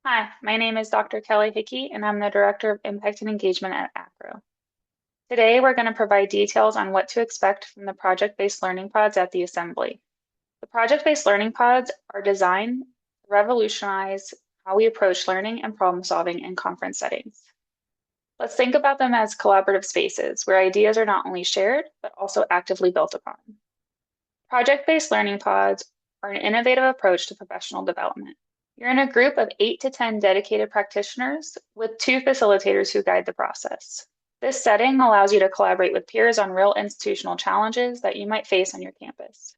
Hi, my name is Dr. Kelly Hickey, and I'm the Director of Impact and Engagement at ACRO. Today, we're going to provide details on what to expect from the project-based learning pods at the Assembly. The project-based learning pods are designed to revolutionize how we approach learning and problem solving in conference settings. Let's think about them as collaborative spaces where ideas are not only shared, but also actively built upon. Project-based learning pods are an innovative approach to professional development. You're in a group of 8 to 10 dedicated practitioners with 2 facilitators who guide the process. This setting allows you to collaborate with peers on real institutional challenges that you might face on your campus.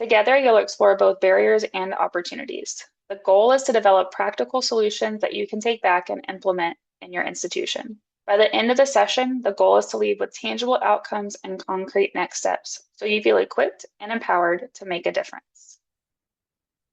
Together, you'll explore both barriers and opportunities. The goal is to develop practical solutions that you can take back and implement in your institution. By the end of the session, the goal is to leave with tangible outcomes and concrete next steps, so you feel equipped and empowered to make a difference.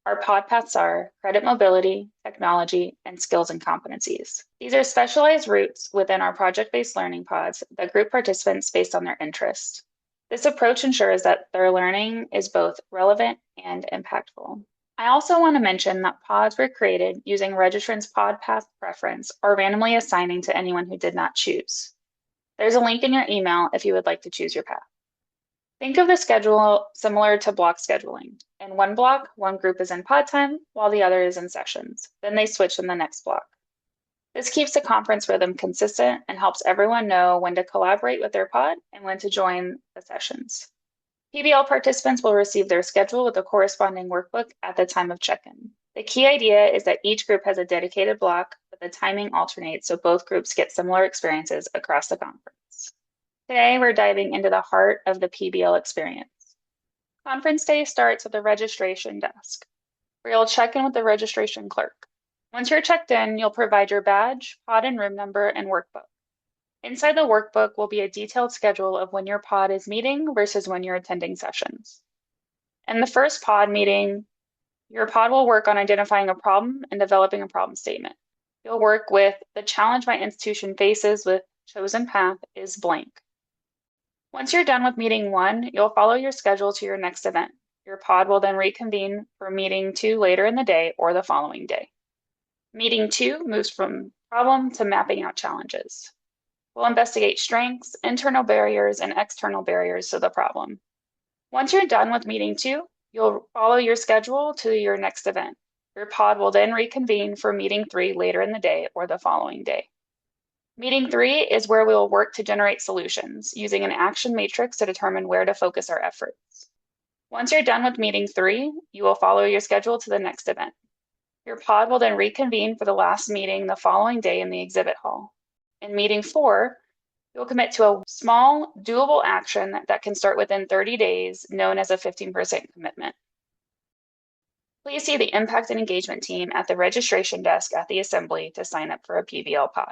Our pod paths are credit mobility, technology, and skills and competencies. These are specialized routes within our project-based learning pods that group participants based on their interest. This approach ensures that their learning is both relevant and impactful. I also want to mention that pods were created using registrant's pod path preference or randomly assigning to anyone who did not choose. There's a link in your email if you would like to choose your path. Think of the schedule similar to block scheduling. In one block, one group is in pod time while the other is in sessions. Then they switch in the next block. This keeps the conference rhythm consistent and helps everyone know when to collaborate with their pod and when to join the sessions. PBL participants will receive their schedule with a corresponding workbook at the time of check-in. The key idea is that each group has a dedicated block, but the timing alternates so both groups get similar experiences across the conference. Today, we're diving into the heart of the PBL experience. Conference day starts at the registration desk, where you'll check in with the registration clerk. Once you're checked in, you'll provide your badge, pod and room number, and workbook. Inside the workbook will be a detailed schedule of when your pod is meeting versus when you're attending sessions. In the first pod meeting, your pod will work on identifying a problem and developing a problem statement. You'll work with the challenge my institution faces with chosen path is blank. Once you're done with meeting 1, you'll follow your schedule to your next event. Your pod will then reconvene for meeting 2 later in the day or the following day. Meeting 2 moves from problem to mapping out challenges. We'll investigate strengths, internal barriers, and external barriers to the problem. Once you're done with meeting 2, you'll follow your schedule to your next event. Your pod will then reconvene for meeting 3 later in the day or the following day. Meeting 3 is where we will work to generate solutions using an action matrix to determine where to focus our efforts. Once you're done with meeting 3, you will follow your schedule to the next event. Your pod will then reconvene for the last meeting the following day in the exhibit hall. In meeting 4, you'll commit to a small, doable action that can start within 30 days, known as a 15% commitment. Please see the Impact and Engagement team at the registration desk at the Assembly to sign up for a PBL pod.